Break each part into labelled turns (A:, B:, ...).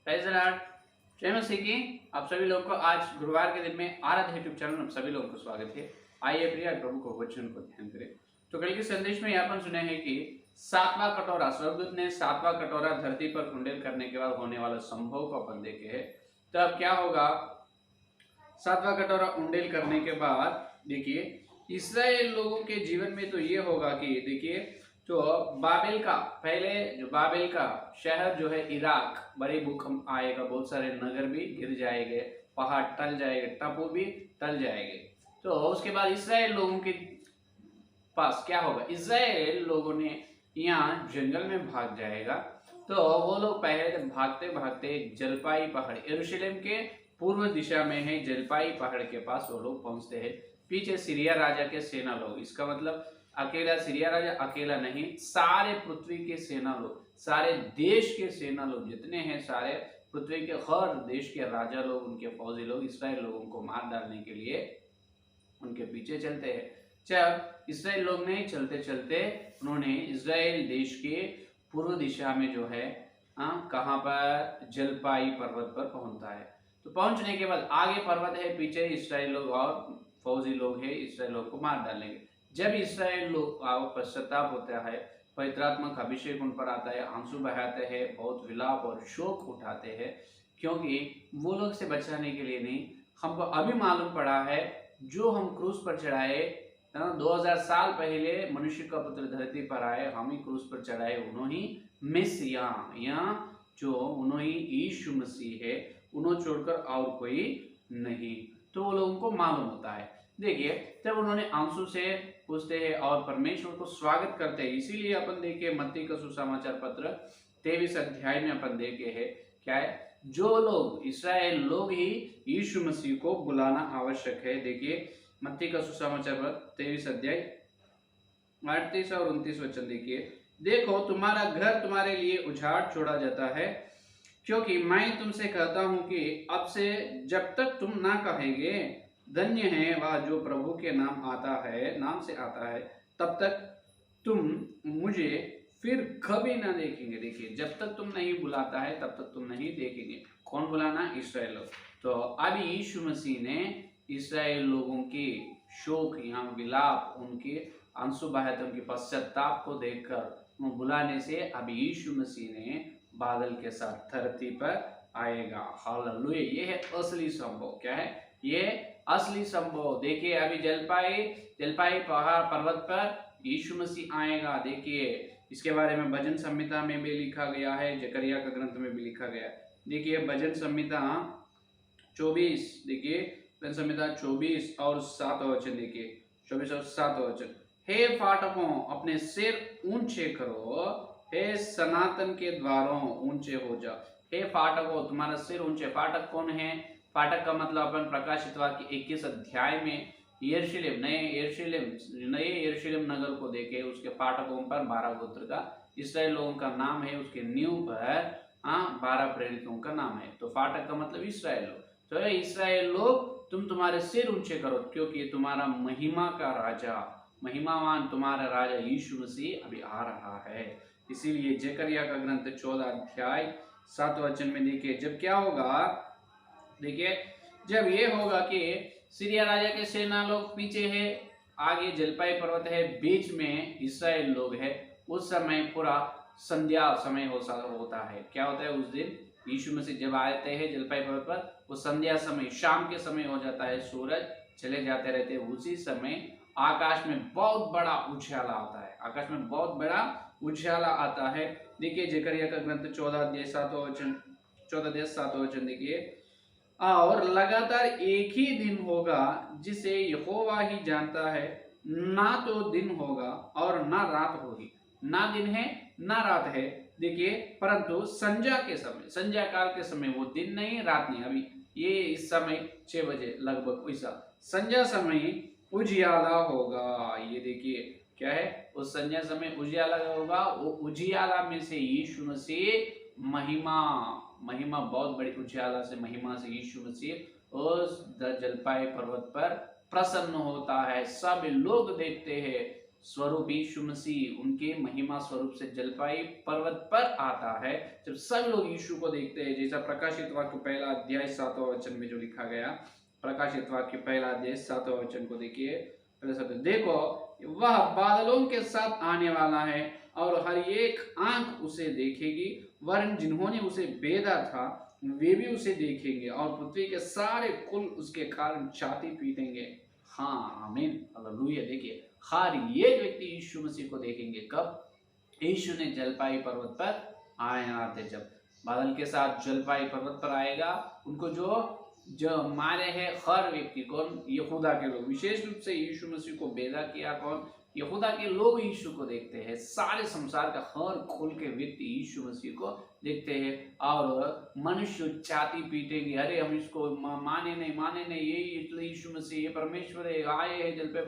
A: Praise the Lord. जय मसीह की। आप सभी लोग को आज गुरुवार के दिन में आराध्य यूट्यूब चैनल में सभी लोगों को स्वागत है। आइए प्रिय प्रभु को वचन को ध्यान करें। तो कल के संदेश में यहाँ पर सुने हैं कि सातवां कटोरा, स्वर्गदूत ने सातवां कटोरा धरती पर कुंडल करने के बाद होने वाला संभव को अपन देखे है। तो अब क्या होगा? सातवां कटोरा उंडेल करने के बाद देखिए इसराइल लोगों के जीवन में तो ये होगा कि देखिए तो बाबेल का पहले जो बाबेल का शहर जो है इराक, बड़े भूकंप आएगा, बहुत सारे नगर भी गिर जाएंगे, पहाड़ टल जाएंगे, टापू भी टल जाएंगे। तो उसके बाद इसराइल लोगों के पास क्या होगा? इसराइल लोगों ने यहाँ जंगल में भाग जाएगा। तो वो लोग पहले भागते भागते जलपाई पहाड़, यरूशलेम के पूर्व दिशा में है जलपाई पहाड़ के पास वो लोग पहुंचते हैं। पीछे सीरिया राजा के सेना लोग, इसका मतलब अकेला सीरिया राजा अकेला नहीं, सारे पृथ्वी के सेना लोग, सारे देश के सेना लोग जितने हैं, सारे पृथ्वी के हर देश के राजा लोग, उनके फौजी लोग इसराइल लोगों को मार डालने के लिए उनके पीछे चलते हैं। जब इसराइल लोग ने चलते चलते उन्होंने इसराइल देश के पूर्व दिशा में जो है कहाँ पर जलपाई पर्वत पर पहुंचता है। तो पहुंचने के बाद आगे पर्वत है, पीछे इसराइल लोग और फौजी लोग है, इसराइल लोग को मार डालेंगे। जब इसराइल लोग पश्चाताप होता है, पवित्रात्मक अभिषेक उन पर आता है, आंसू बहाते हैं, बहुत विलाप और शोक उठाते हैं, क्योंकि वो लोग से बचाने के लिए नहीं, हमको अभी मालूम पड़ा है जो हम क्रूस पर चढ़ाए 2000 साल पहले मनुष्य का पुत्र धरती पर आए, हम ही क्रूस पर चढ़ाए, उन्होंने मेसिया, यहाँ जो उन्होंने यीशु मसीह है, उन्होंने छोड़कर और कोई नहीं। तो वो लोगों को मालूम होता है। देखिए जब उन्होंने आंसू से पूछते हैं और परमेश्वर को स्वागत करते हैं, इसीलिए अपन देखिए मत्ती का सुसमाचार पत्र 23 अध्याय में अपन देखे हैं क्या है, जो लोग इसराइल लोग ही यीशु मसीह को बुलाना आवश्यक है। देखिए मत्ती का सुसमाचार पत्र 23 अध्याय 38 और 29 वचन देखिए, देखो तुम्हारा घर तुम्हारे लिए उजाड़ छोड़ा जाता है, क्योंकि मैं तुमसे कहता हूं कि अब से जब तक तुम ना कहेंगे धन्य है वह जो प्रभु के नाम से आता है, तब तक तुम मुझे फिर कभी ना देखेंगे। देखिए जब तक तुम नहीं बुलाता है तब तक तुम नहीं देखेंगे। कौन बुलाना? इसराइल लोग। तो अब यीशु मसीह ने इसराइल लोगों के शोक, यहाँ विलाप, उनके आंसू बहाते, उनके पश्चाताप को देखकर बुलाने से अब यीशु मसीह ने बादल के साथ धरती पर आएगा। हालेलुया। ये है असली संभव। क्या है ये? असली संभव। देखिए अभी जलपाई पहाड़ पर्वत पर यीशु मसीह आएगा। देखिए इसके बारे में भजन संहिता में भी लिखा गया है, जकरिया का ग्रंथ में भी लिखा गया। देखिए भजन संहिता 24, देखिए भजन संहिता 24 और 7 वचन, देखिए 24 और 7 वचन, हे फाटकों अपने सिर ऊंचे करो, हे सनातन के द्वारों ऊंचे हो जाओ। हे फाटकों तुम्हारा सिर ऊंचे। फाटक कौन है? फाटक का मतलब अपन प्रकाशित वाक्य 21 अध्याय में नए यरूशलेम नगर को देखे, उसके फाटकों पर 12 गोत्र का इसराइल लोगों का नाम है, उसके नींव पर 12 प्रेरितों का नाम है। तो फाटक का मतलब इसराइल लोग। तो इसराइल लोग तुम तुम्हारे सिर ऊंचे करो, क्योंकि तुम्हारा महिमा का राजा, महिमावान तुम्हारा राजा यीशु मसीह अभी आ रहा है। इसीलिए जकरिया का ग्रंथ 14 अध्याय 7 वचन में देखिए जब क्या होगा, देखिए जब ये होगा कि सीरिया राजा के सेना लोग पीछे है, आगे जलपाई पर्वत है, बीच में इसराइल लोग है, उस समय पूरा संध्या समय होता है। क्या होता है उस दिन? यीशु मसीह जब आते हैं जलपाई पर्वत पर, वो संध्या समय, शाम के समय हो जाता है, सूरज चले जाते रहते हैं। उसी समय आकाश में बहुत बड़ा उछाला आता है, आकाश में बहुत बड़ा उछाला आता है। देखिए जकरिया का ग्रंथ 14 अध्याय 7 वचन देखिए, और लगातार एक ही दिन होगा जिसे यहोवा ही जानता है, ना तो दिन होगा और ना रात होगी, ना दिन है ना रात है। देखिए परंतु संध्या के समय, संध्या काल के समय, वो दिन नहीं रात नहीं, अभी ये इस समय 6 बजे लगभग वैसा संध्या समय उजियाला होगा। ये देखिए क्या है, उस संध्या समय उजियाला होगा। वो उजियाला में से यीशु मसीह महिमा बहुत बड़ी उजियाला से, महिमा से यीशु मसीह उस जलपाई पर्वत पर प्रसन्न होता है। सब लोग देखते हैं, स्वरूप यीशु मसीह उनके महिमा स्वरूप से जलपाई पर्वत पर आता है। जब सब लोग यीशु को देखते हैं, जैसा प्रकाशित वाक्य पहला अध्याय 7वां वचन में जो लिखा गया, प्रकाशित वाक्य पहला अध्याय 7वां वचन को देखिए। पहले शब्द, देखो वह बादलों के साथ आने वाला है और हर एक आंख उसे देखेगी, वरन जिन्होंने उसे भेदा था वे भी उसे देखेंगे और पृथ्वी के सारे कुल उसके कारण छाती पीटेंगे। हाँ, आमीन, हालेलुया। देखिए, हर एक व्यक्ति यीशु मसीह को देखेंगे। कब? यीशु ने जलपाई पर्वत पर आए थे, जब बादल के साथ जलपाई पर्वत पर आएगा, उनको जो मारे हैं हर व्यक्ति, कौन? यहूदा के लोग, विशेष रूप से यीशु मसीह को बेदा किया कौन? यहूदा के लोग यीशु को देखते हैं। सारे संसार का हर खोल के व्यक्ति यीशु मसीह को देखते हैं और मनुष्य छाती पीटेंगे, अरे हम इसको माने नहीं, ये यीशु मसीह, ये परमेश्वर है, आए हैं जल पे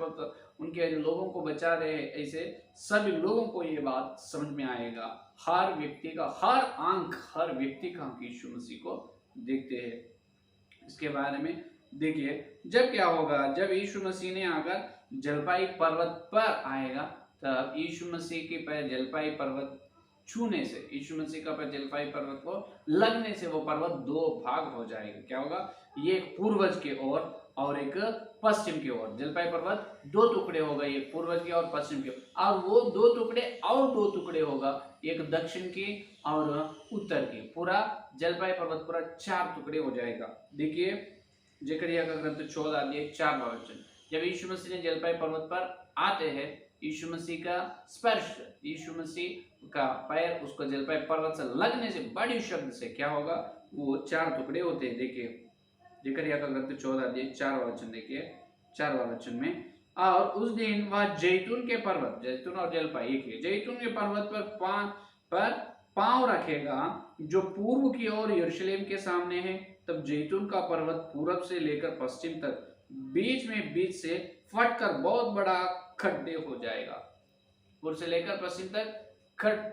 A: उनके लोगों को बचा रहे हैं। ऐसे सभी लोगों को ये बात समझ में आएगा। हर व्यक्ति का हर व्यक्ति का आंख यीशु मसीह को देखते हैं। इसके बारे में देखिए, जब क्या होगा, जब यीशु मसीह ने आकर जलपाई पर्वत पर आएगा, तब यीशु मसीह के पैर जलपाई पर्वत छूने से, यीशु मसीह का पैर जलपाई पर्वत को लगने से वो पर्वत दो भाग हो जाएगा। क्या होगा? ये एक पूर्वज के ओर और एक पश्चिम की ओर। जलपाई पर्वत दो टुकड़े होगा, एक पूर्वज की और पश्चिम की, और वो दो टुकड़े होगा, एक दक्षिण की और उत्तर की। पूरा जलपाई पर्वत पूरा 4 टुकड़े हो जाएगा। देखिए, जकरिया का ग्रंथ 14 अध्याय 4वां वचन, जब यीशु मसीह ने जलपाई पर्वत पर आते हैं, यीशु मसीह का स्पर्श, यीशु मसीह का पैर उसको जलपाई पर्वत से लगने से बड़ी शब्द से क्या होगा? वो 4 टुकड़े होते हैं। देखिए, जकरिया का ग्रंथ 14 अध्याय 4वां वचन देखिए, 4वां वचन में, और उस दिन वह जैतून के पर्वत, जैतून और जलपाई एक ही, जैतून के पर्वत पर पांव रखेगा जो पूर्व की ओर यरूशलेम के सामने है। तब जैतून का पर्वत पूरब से लेकर पश्चिम तक बीच से फटकर बहुत बड़ा खड्डे हो जाएगा। पूर्व से लेकर पश्चिम तक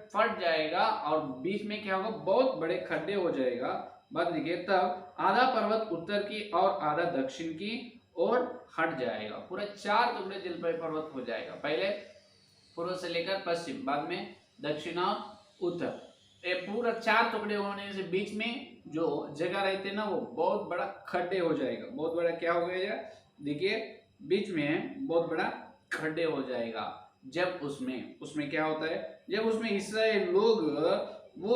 A: फट जाएगा और बीच में क्या होगा? बहुत बड़े खड्डे हो जाएगा। बाद देखिए, तब आधा पर्वत उत्तर की और आधा दक्षिण की ओर हट जाएगा। पूरा 4 टुकड़े जलपाई पर्वत हो जाएगा। पहले पूर्व से लेकर पश्चिम, बाद में दक्षिण और उत्तर। ये पूरा 4 टुकड़े होने से बीच में जो जगह रहते ना, वो बहुत बड़ा खड्डे हो जाएगा। बहुत बड़ा क्या हो गया? देखिए, बीच में बहुत बड़ा खड्डे हो जाएगा। जब उसमें क्या होता है? जब उसमें इस्राएल लोग वो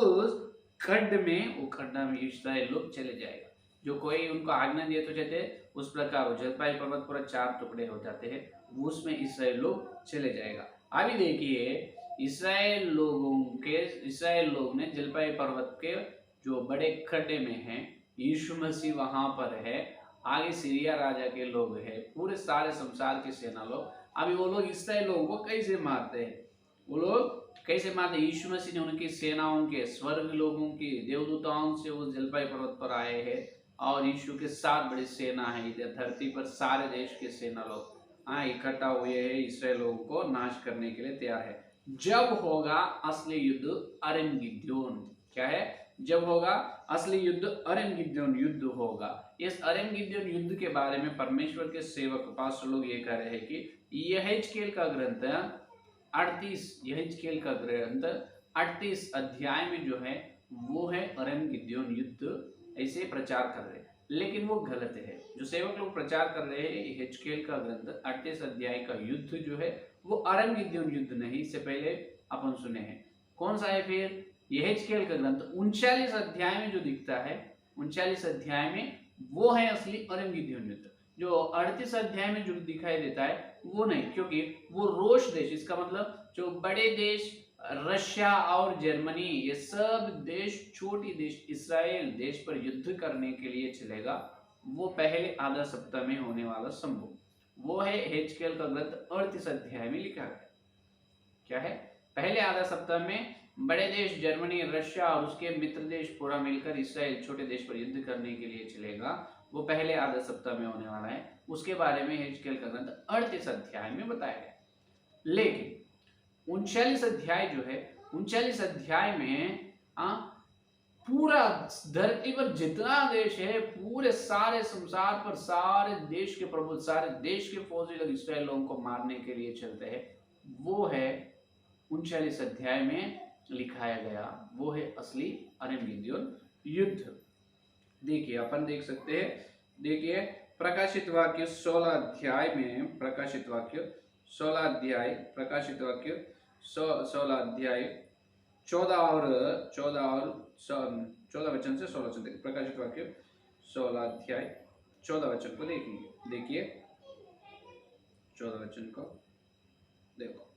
A: खड्डा में इस्राएल लोग चले जाएगा। जो कोई उनको आज्ञा दिए तो चलते, उस प्रकार जलपाई पर्वत पूरा 4 टुकड़े हो जाते हैं, उसमें इस्राएल लोग चले जाएगा। अभी देखिए, इस्राएल लोग ने जलपाई पर्वत के जो बड़े खड्डे में हैं, यीशु मसीह वहां पर है, आगे सीरिया राजा के लोग हैं, पूरे सारे संसार की सेना लोग। अभी वो लोग इस्राएल लोगों को कैसे मारते हैं? वो लोग कैसे मारते? यीशु मसीह ने उनकी सेनाओं के, स्वर्ग लोगों की, देवदूताओं से उस जलपाई पर्वत पर आए हैं और यीशु के 7 बड़ी सेना है। इधर धरती पर सारे देश के सेना लोग इकट्ठा हुए हैं, इस्राएल लोगों को नाश करने के लिए तैयार है। जब होगा असली युद्ध अरमगिद्योन। क्या है? जब होगा असली युद्ध अरमगिद्योन युद्ध होगा। इस अरमगिद्योन युद्ध के बारे में परमेश्वर के सेवक पास्टर लोग ये कह रहे हैं कि यहेजकेल का ग्रंथ 38 अध्याय में जो है वो है अरमगिद्योन युद्ध, ऐसे प्रचार कर रहे हैं, लेकिन वो गलत है। जो सेवक लोग प्रचार कर रहे हैं यहेजकेल का ग्रंथ 38 अध्याय का युद्ध जो है वो अरमगिद्योन युद्ध नहीं। इससे पहले अपन सुने हैं कौन सा है? फिर यहेजकेल का ग्रंथ 39 अध्याय में जो दिखता है, 39 अध्याय में वो है असली अरमगिद्योन युद्ध। जो 38 अध्याय में जो दिखाई देता है वो नहीं, क्योंकि वो रोश देश, इसका मतलब जो बड़े देश रशिया और जर्मनी, ये सब देश, छोटी देश इस्राएल देश पर युद्ध करने के लिए चलेगा। वो पहले आधा सप्ताह में होने वाला संभव, वो है यहेजकेल का ग्रंथ 38 अध्याय में लिखा है। क्या है? पहले आधा सप्ताह में बड़े देश जर्मनी, रशिया और उसके मित्र देश पूरा मिलकर इस्राएल छोटे देश पर युद्ध करने के लिए चलेगा। वो पहले आधा सप्ताह में होने वाला है। उसके बारे में यहेजकेल का ग्रंथ 38 अध्याय में बताया गया। लेकिन 39 अध्याय जो है, 39 अध्याय में पूरा धरती पर जितना देश है, पूरे सारे संसार पर सारे देश के प्रभु, सारे देश के फौजी लोग इस्राएल लोगों को मारने के लिए चलते हैं। वो है 39 अध्याय में लिखाया गया, वो है असली अरमगेदोन युद्ध। देखिए अपन देख सकते हैं, देखिए प्रकाशित वाक्य 16 अध्याय में, प्रकाशित वाक्य 16 अध्याय, प्रकाशित वाक्य 16 अध्याय 14 वचन से 16 वचन तक, प्रकाशित वाक्य 16 अध्याय 14 वचन को देखेंगे। देखिए 14 वचन को देखो,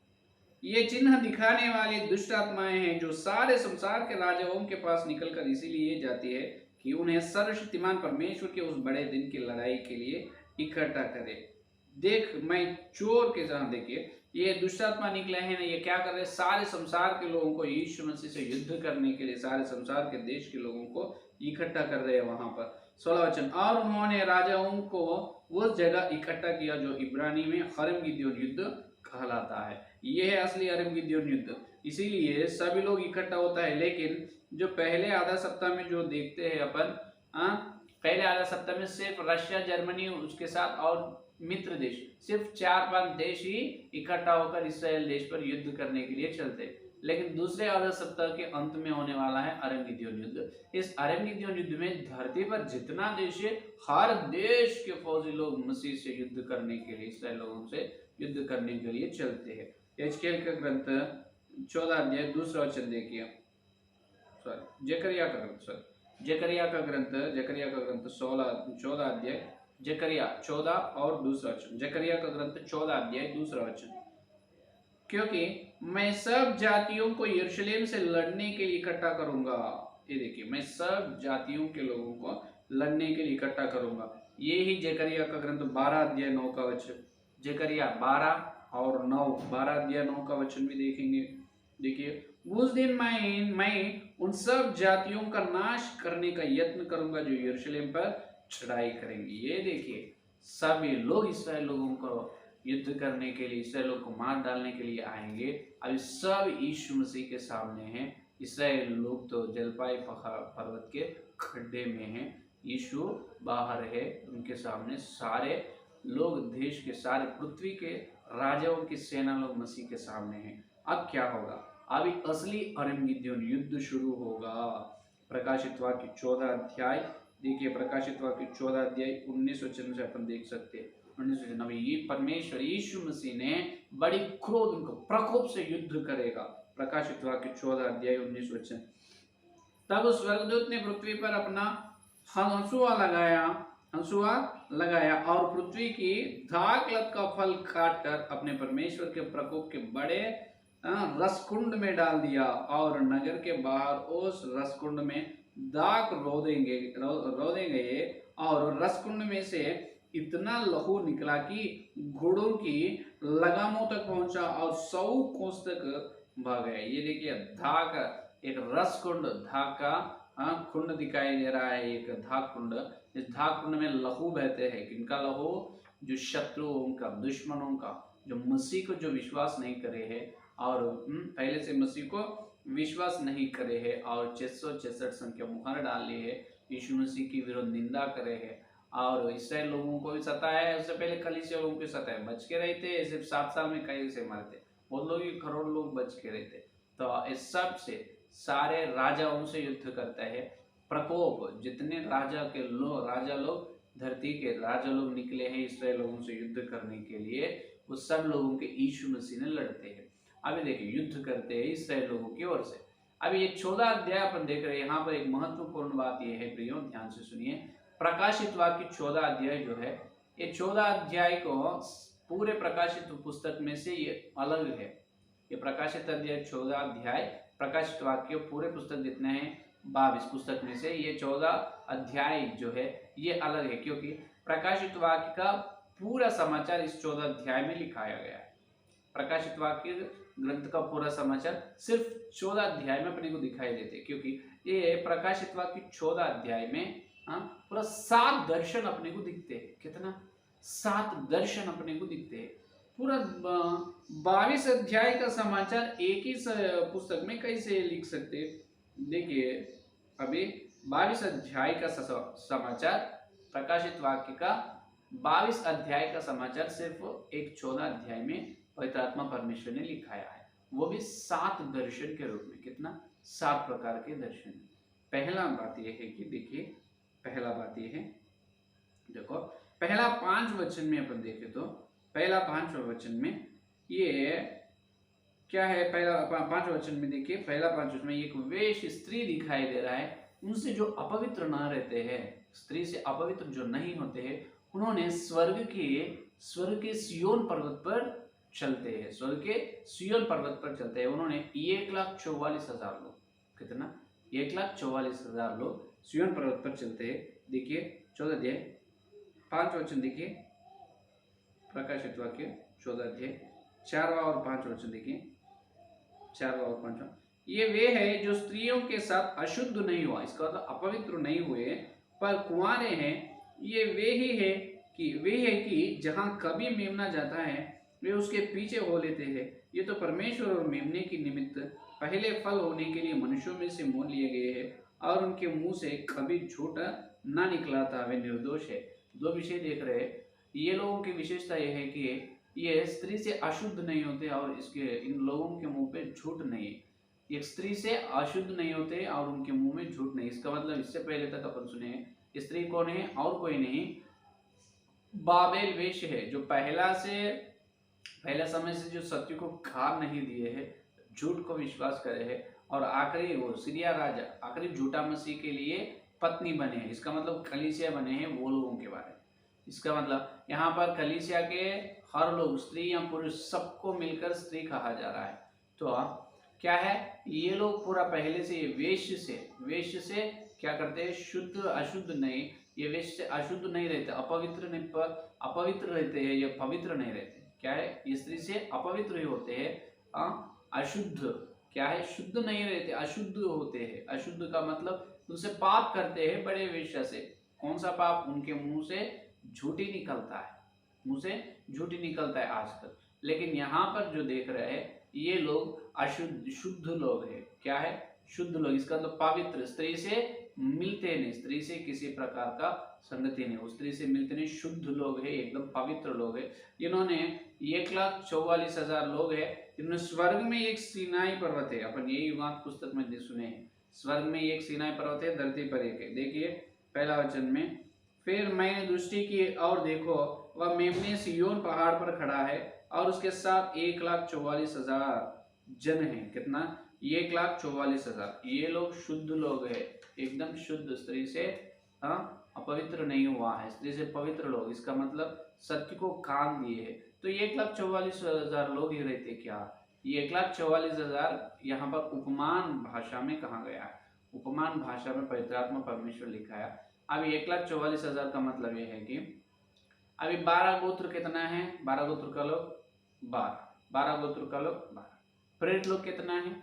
A: ये चिन्ह दिखाने वाले दुष्ट आत्माएं हैं जो सारे संसार के राजाओं के पास निकलकर इसीलिए जाती है कि उन्हें सर्वशक्तिमान परमेश्वर के उस बड़े दिन की लड़ाई के लिए इकट्ठा करे। देख मैं चोर के जहां, देखिए ये दुष्ट आत्मा निकले हैं ना, ये क्या कर रहे हैं, सारे संसार के लोगों को यीशु मसीह से युद्ध करने के लिए सारे संसार के देश के लोगों को इकट्ठा कर रहे हैं वहां पर। 16 वचन, और उन्होंने राजाओं को उस जगह इकट्ठा किया जो इब्रानी में अरमगेदोन युद्ध कहलाता है। ये है असली अरमगेदोन युद्ध, इसीलिए सभी लोग इकट्ठा होता है। लेकिन जो पहले आधा सप्ताह में जो देखते हैं अपन, पहले आधा सप्ताह में सिर्फ रशिया, जर्मनी, उसके साथ और मित्र देश, सिर्फ 4-5 देश ही इकट्ठा होकर इसराइल देश पर युद्ध करने के लिए चलते। लेकिन दूसरे आधा सप्ताह के अंत में होने वाला है अरमगेदोन युद्ध। इस अरमगेदोन युद्ध में धरती पर जितना देश है, हर देश के फौजी लोग मसीह से युद्ध करने के लिए, इसराइल लोगों से युद्ध करने के लिए चलते हैं। यजकेल का ग्रंथ 14 अध्याय 2 वचन देखिए, जकरिया का ग्रंथ 14 अध्याय, जकरिया 14 और 2 वचन, जकरिया का ग्रंथ 14 अध्याय 2 वचन, क्योंकि मैं सब जातियों को यरूशलेम से लड़ने के लिए इकट्ठा करूंगा। ये देखिए, मैं सब जातियों के लोगों को लड़ने के लिए इकट्ठा करूंगा। ये ही जकरिया का ग्रंथ 12 अध्याय 9 का वचन, जकरिया 12 और 9, 12 अध्याय 9 का वचन भी देखेंगे। देखिए, उस दिन मैं उन सब जातियों का नाश करने का यत्न करूंगा जो यरूशलेम पर चढ़ाई करेंगी। ये देखिए, सभी लोग इसराइल लोगों को युद्ध करने के लिए, इसराइल लोग को मार डालने के लिए आएंगे। अभी सब यीशु मसीह के सामने हैं। इसराइल लोग तो जलपाई पर्वत के खड्डे में हैं, यीशु बाहर है, उनके सामने सारे लोग, देश के सारे पृथ्वी के राजाओं की सेना लोग मसीह के सामने हैं। अब क्या होगा, अभी असली अरमगेदोन युद्ध शुरू होगा। प्रकाशित वाक्य 14 अध्याय देखिए, प्रकाशित वाक्य 14 अध्याय 19 वचन से अपन देख सकते हैं। 19 वचन, अभी ये परमेश्वर यीशु मसीह ने बड़ी क्रोध, उनको प्रकोप से युद्ध करेगा। प्रकाशित वाक्य 14 अध्याय 19 वचन, तब स्वर्गदूत ने पृथ्वी पर अपना हंसुआ लगाया और पृथ्वी की दाखलत का फल काटकर अपने परमेश्वर के प्रकोप के बड़े रसकुंड में डाल दिया, और नगर के बाहर उस रसकुंड में दाख रोदेंगे और रसकुंड में से इतना लहू निकला कि घोड़ों की लगामों तक पहुंचा और 100 कोस तक भाग गया। ये देखिए, धाक, एक रसकुंड, धाक का कुंड दिखाई दे रहा है, एक धाक कुंड। इस धाक कुंड में लहू बहते हैं। किनका लहू? जो शत्रुओं का, दुश्मनों का, जो मसीह को जो विश्वास नहीं करे है और पहले से मसीह को विश्वास नहीं करे है और 666 संख्या मुहर डाली है, यीशु मसीह की विरुद्ध निंदा करे है और इसराइल लोगों को भी सताया है। उससे पहले कलीसिया लोगों को सताया, बच के रहते, सिर्फ 7 साल में कई से मरते, बहुत लोग, करोड़ लोग बच के रहते। तो इस सब से सारे राजाओं से युद्ध करता है। प्रकोप, जितने राजा लोग धरती के राजा लोग निकले हैं इसराइल लोगों से युद्ध करने के लिए, वो सब लोगों के यीशु मसीह ने लड़ते हैं। अभी देखिए, युद्ध करते हैं इसराइल लोगों की ओर से। अभी ये 14 अध्याय अपन देख रहे हैं। यहाँ पर एक महत्वपूर्ण बात यह है प्रियो, ध्यान से सुनिए। प्रकाशित वाक्य 14 अध्याय जो है, ये 14 अध्याय को पूरे प्रकाशित पुस्तक में से ये अलग है। ये प्रकाशित अध्याय 14 अध्याय, प्रकाशित वाक्य पूरे पुस्तक जितने हैं 22 पुस्तक में से ये 14 अध्याय जो है ये अलग है, क्योंकि प्रकाशित वाक्य का पूरा समाचार इस 14 अध्याय में लिखाया गया है। प्रकाशित वाक्य ग्रंथ का पूरा समाचार सिर्फ 14 अध्याय में अपने को दिखाई देते, क्योंकि ये प्रकाशित वाक्य 14 अध्याय में पूरा 7 दर्शन अपने को दिखते हैं। कितना? 7 दर्शन अपने को दिखते हैं। पूरा 22 अध्याय का समाचार एक ही पुस्तक में कैसे लिख सकते? देखिए, अभी 22 अध्याय का समाचार, प्रकाशित वाक्य का 22 अध्याय का समाचार सिर्फ एक 14 अध्याय में पवित्र आत्मा परमेश्वर ने लिखाया है, वो भी 7 दर्शन के रूप में। कितना? 7 प्रकार के दर्शन। पहला बात यह है कि देखिए, पहला बात यह है, देखो पहला 5 वचन में अपन देखें तो पहला 5 वचन में ये क्या है? पहला 5 वचन में देखिए, पहला 5 वचन में एक वेश्य स्त्री दिखाई दे रहा है। उनसे जो अपवित्र ना रहते हैं, स्त्री से अपवित्र जो नहीं होते हैं, उन्होंने स्वर्ग के सिय्योन पर्वत पर चलते हैं, स्वर्ग के सिय्योन पर्वत पर चलते हैं। उन्होंने 1,44,000 लोग, कितना? 1,44,000 लोग सिय्योन पर्वत पर चलते हैं। देखिए 14 अध्याय 5 वचन देखिए, प्रकाशित वाक्य 14 अध्याय 4वां और 5 वचन देखिए, 4वां और 5वां। ये वे है जो स्त्रियों के साथ अशुद्ध नहीं हुआ, इसका मतलब अपवित्र नहीं हुए, पर कुंवारे हैं। ये वे है कि जहां कभी मेमना जाता है वे उसके पीछे हो लेते हैं। ये तो परमेश्वर और मेमने की निमित्त पहले फल होने के लिए मनुष्यों में से मोल लिए गए हैं, और उनके मुंह से कभी झूठ ना निकला था, वे निर्दोष है। 2 विषय देख रहे हैं। ये लोगों की विशेषता यह है कि ये स्त्री से अशुद्ध नहीं होते, और इन लोगों के मुंह पे झूठ नहीं है। एक स्त्री से अशुद्ध नहीं होते और उनके मुंह में झूठ नहीं। इसका मतलब इससे पहले तक अपन सुने, स्त्री कौन है? और कोई नहीं, बाबेल वेश्या है, जो पहला समय से जो सत्य को खा नहीं दिए है, झूठ को विश्वास करे है, और आखिरी वो सीरिया राजा, आखिरी झूठा मसीह के लिए पत्नी बने हैं। इसका मतलब कलीसिया बने हैं वो लोगों के बारे में। इसका मतलब यहाँ पर कलीसिया के हर लोग, स्त्री या पुरुष, सबको मिलकर स्त्री कहा जा रहा है। तो क्या है? ये लोग पूरा पहले से वेश्य से क्या करते हैं? शुद्ध अशुद्ध नहीं, ये वेश्य से अशुद्ध नहीं रहते, अपवित्र रहते हैं, ये पवित्र नहीं रहते। क्या है? ये स्त्री से अपवित्र ही होते हैं, अशुद्ध। क्या है? शुद्ध नहीं रहते, अशुद्ध होते हैं। अशुद्ध का मतलब उनसे पाप करते हैं बड़े वेश्या से। कौन सा पाप? उनके मुंह से झूठी निकलता है, मुंह से झूठी निकलता है आजकल। लेकिन यहाँ पर जो देख रहे हैं, ये लोग शुद्ध लोग हैं। क्या है? शुद्ध लोग, इसका मतलब पवित्र, स्त्री से मिलते नहीं, स्त्री से किसी प्रकार का संगति नहीं, उस स्त्री से मिलते नहीं, शुद्ध लोग है, एकदम पवित्र लोग है। इन्होंने 1,44,000 लोग है, जिन्होंने स्वर्ग में एक सीनाई पर्वत है, अपन यही बात पुस्तक में सुने हैं, स्वर्ग में एक सीनाई पर्वत है, धरती पर एक है। देखिए पहला वचन में, फिर मैंने दृष्टि की और देखो, वह मेमने सिय्योन पहाड़ पर खड़ा है, और उसके साथ 1,44,000 जन है। कितना? 1,44,000। ये लोग शुद्ध लोग है, एकदम शुद्ध, स्त्री से अपवित्र नहीं हुआ है, स्त्री से पवित्र लोग। इसका मतलब सत्य को काम दिए है। तो 1,44,000 लोग ही रहते क्या? ये 1,44,000 यहाँ पर उपमान भाषा में कहा गया है, उपमान भाषा में पवित्र आत्मा परमेश्वर लिखा है। अब 1,44,000 का मतलब यह है कि अभी 12 गोत्र कितना है? 12 गोत्र का लोग 12 गोत्र का लोग 12। प्रेरित लोग कितना है?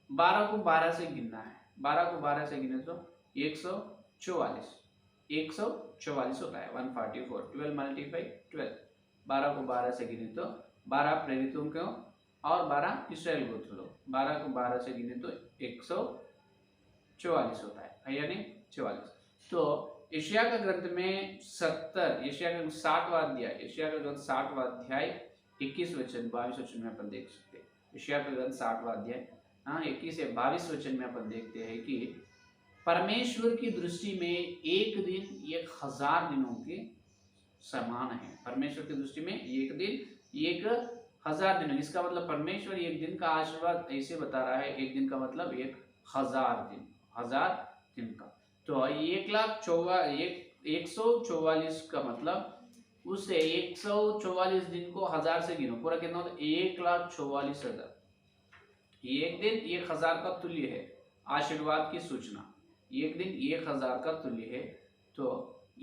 A: 12 को 12 से गिनना है। 12 को 12 से गिने तो 144 होता है, 144। 12 मल्टीप्लाई 12। 12 को 12 से गिने तो 12 प्रेरितों को और 12 इस्राएल गोत्र लोग। 12 को 12 से गिने तो 144 होता है, यानी 44। तो एशिया का ग्रंथ में 70, एशिया का 60वां अध्याय, एशिया का ग्रंथ 60वां अध्याय 21 वचन 22 वचन में अपन देख सकते हैं। एशिया का ग्रंथ 60वां अध्याय 21 से 22 वचन में अपन देखते हैं कि परमेश्वर की दृष्टि में एक दिन 1,000 दिनों के समान है। परमेश्वर की दृष्टि में एक दिन 1,000 दिन। इसका मतलब परमेश्वर एक दिन का आशीर्वाद ऐसे बता रहा है, एक दिन का मतलब 1,000 दिन, 1,000 दिन का। तो 144 का मतलब, उससे 144 दिन को 1000 से गिनो, पूरा कितना होता है? 1,44,000। एक दिन 1,000 का तुल्य है, आशीर्वाद की सूचना। एक दिन 1,000 का तुल्य है। तो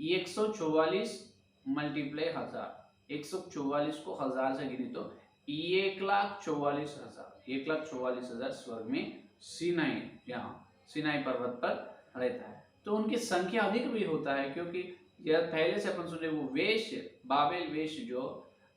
A: 144 मल्टीप्लाई 1000, 144 को 1000 से गिने तो 1,44,000। 1,44,000 स्वर्ग में सीनाई, यहाँ सीनाई पर्वत पर रहता है। तो उनकी संख्या अधिक भी होता है, क्योंकि यह पहले से अपन सुने वो वेश्य, बाबेल वेश्य, जो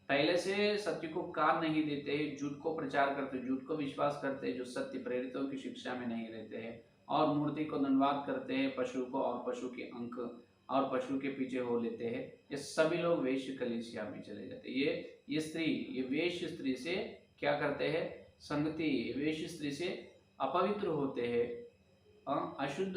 A: पहले से सत्य को कान नहीं देते, झूठ को प्रचार करते, झूठ को विश्वास करते, जो सत्य प्रेरितों की शिक्षा में नहीं रहते हैं, और मूर्ति को धन्यवाद करते हैं, पशु को और पशु के अंक और पशु के पीछे हो लेते हैं, ये सभी लोग वेश्य कलीसिया में चले जाते हैं। ये स्त्री, ये वेश्य स्त्री से क्या करते हैं? संगति, वेश्य स्त्री से अपवित्र होते हैं, अशुद्ध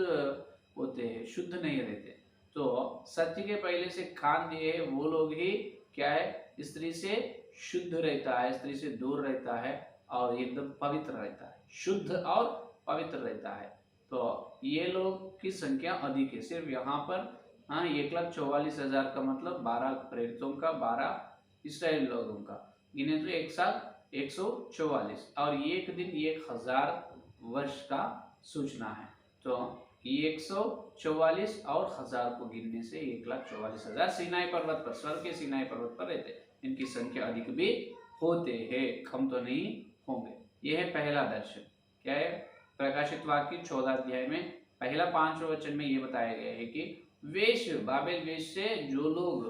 A: होते हैं, शुद्ध नहीं रहते। तो सत्य के पहले से खान दिए है वो लोग ही क्या है? स्त्री से शुद्ध रहता है, स्त्री से दूर रहता है और एकदम पवित्र रहता है, शुद्ध और पवित्र रहता है। तो ये लोग की संख्या अधिक है। सिर्फ यहाँ पर 1,44,000 का मतलब 12 प्रेरितों का, 12 इसराइल लोगों का, इन्हें तो एक साथ 144 और एक दिन 1000 वर्ष का सूचना है। तो 144 और 1000 को गिनने से 1,44,000 सीनाई पर्वत पर, स्वर्ग के सीनाई पर्वत पर रहते। इनकी संख्या अधिक भी होते हैं, कम तो नहीं होंगे। यह है पहला दर्शन। क्या है? प्रकाशित वाक्य 14 अध्याय में पहला 5 वचन में यह बताया गया है कि वेश्य, बाबेल वेश्य से जो लोग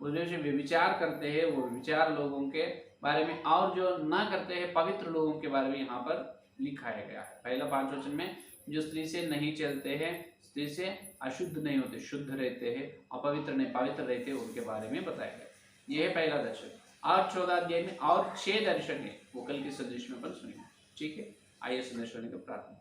A: उस विचार करते हैं, वो विचार लोगों के बारे में, और जो ना करते हैं पवित्र लोगों के बारे में यहाँ पर लिखाया गया है। पहला 5 वचन में जो स्त्री से नहीं चलते हैं, स्त्री से अशुद्ध नहीं होते, शुद्ध रहते हैं, अपवित्र नहीं पवित्र रहते, उनके बारे में बताया गया। यह है पहला दर्शन। और 14 अध्याय में और 6 दर्शन है, वो कल के संदेश में अपन सुनेंगे। ठीक है, आइए संदेश होने का प्रार्थना।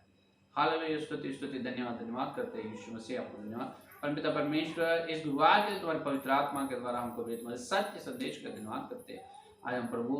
A: हालेलुया, स्तुति स्तुति धन्यवाद करते हैं यीशु मसीह, आपको धन्यवाद। परमपिता परमेश्वर, इस गुरुवार के तुम्हारे पवित्र आत्मा के द्वारा हमको तुम्हारे सत्य संदेश का धन्यवाद करते हैं। आज हम प्रभु,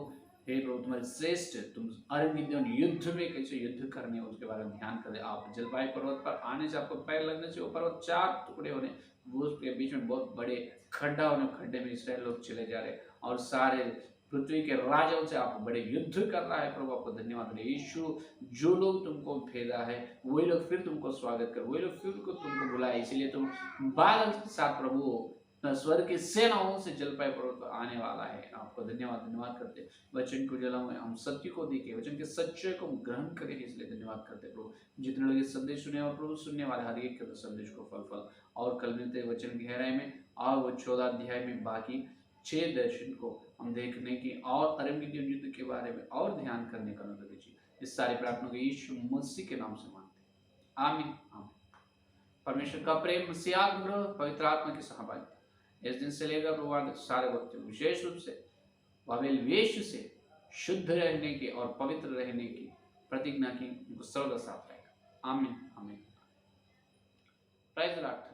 A: हे प्रभु, तुम्हारे श्रेष्ठ, तुम अरविंदों युद्ध में कैसे युद्ध करने उसके बारे में ध्यान करें। आप जलवायु पर्वत पर आने से आपको पैर लगने से वो पर्वत 4 टुकड़े होने, वो उसके बीच में बहुत बड़े खड्डा होने, खड्डे में इसराइल लोग चले जा रहे और सारे पृथ्वी के राजाओं से आप बड़े युद्ध कर रहा है। प्रभु आपको धन्यवाद है। यीशु, जो लोग तुमको भेजा है वही लोग फिर तुमको स्वागत कर, वही लोग फिर तुमको बुलाए, इसलिए तुम बादल के साथ प्रभु स्वर्ग की सेनाओं से जलपाई पर्वत पर आने वाला है। आपको धन्यवाद करते। वचन को जलाओ, हम सत्य को देखे, वचन के सच्चे को ग्रहण करें, इसलिए धन्यवाद करते प्रभु। जितने लोग संदेश सुने और प्रभु सुनने वाले हर एक के संदेश को फल और कल मिलते वचन गहराई में, और वो 14 अध्याय में बाकी 6 दर्शन को हम देखने की और अरमगिदोन युद्ध के बारे में और ध्यान करने का अनुग्रह दीजिए। इस सारी प्रार्थना को यीशु मसीह के नाम से मांगते हैं, आमीन आमीन। परमेश्वर का प्रेम, मसीह अनुग्रह, पवित्र आत्मा की सहभागिता इस दिन से लेकर प्रभु सारे वक्त, विशेष रूप से बाबेल वेश्य से शुद्ध रहने की और पवित्र रहने की प्रतिज्ञा की, उनको सर्वदा साथ रहेगा। आमीन आमीन। Praise the Lord.